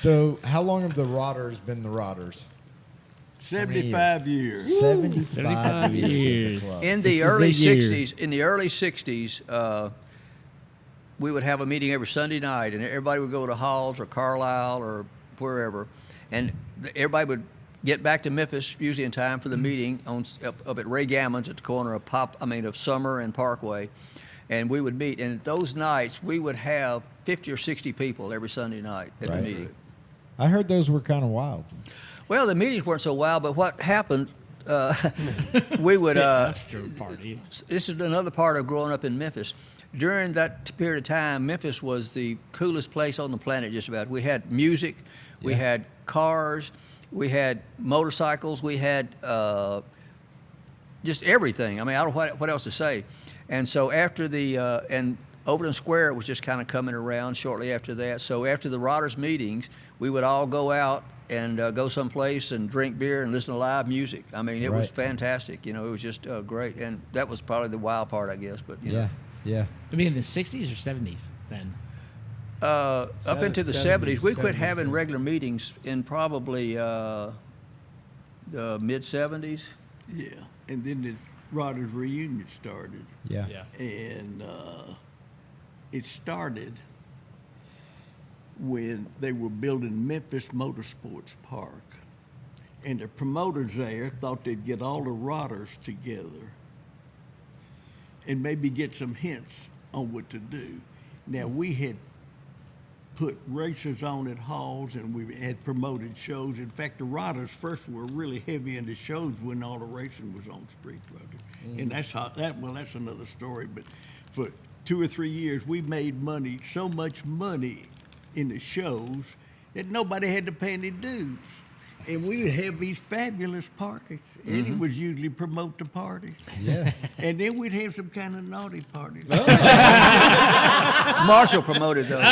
So how long have the Rotters been the Rotters? 75 years. 75 years as a club. In the early 60s, we would have a meeting every Sunday night, and everybody would go to Halls or Carlisle or wherever, and everybody would get back to Memphis usually in time for the meeting up at Ray Gammon's at the corner of Summer and Parkway, and we would meet. And those nights we would have 50 or 60 people every Sunday night at the meeting. I heard those were kind of wild. Well, the meetings weren't so wild, but what happened? We would. After party. This is another part of growing up in Memphis. During that period of time, Memphis was the coolest place on the planet, just about. We had music, we had cars, we had motorcycles, we had just everything. I mean, I don't know what else to say. And so after and Overland Square was just kind of coming around shortly after that. So after the Rotters meetings, we would all go out and go someplace and drink beer and listen to live music. I mean, it was fantastic. You know, it was just great. And that was probably the wild part, I guess. But you know. Yeah. I mean, in the 60s or 70s then? Up into the 70s. We quit having regular meetings in probably the mid-70s. Yeah, and then the Rotters reunion started. Yeah. And it started when they were building Memphis Motorsports Park. And the promoters there thought they'd get all the Rotters together and maybe get some hints on what to do. Now, we had put races on at Halls, and we had promoted shows. In fact, the Rotters first were really heavy into shows when all the racing was on Street Road. And that's another story. But for 2 or 3 years, we made money, so much money in the shows that nobody had to pay any dues. And we would have these fabulous parties. Eddie would usually promote the parties. Yeah. And then we'd have some kind of naughty parties. Marshal promoted those.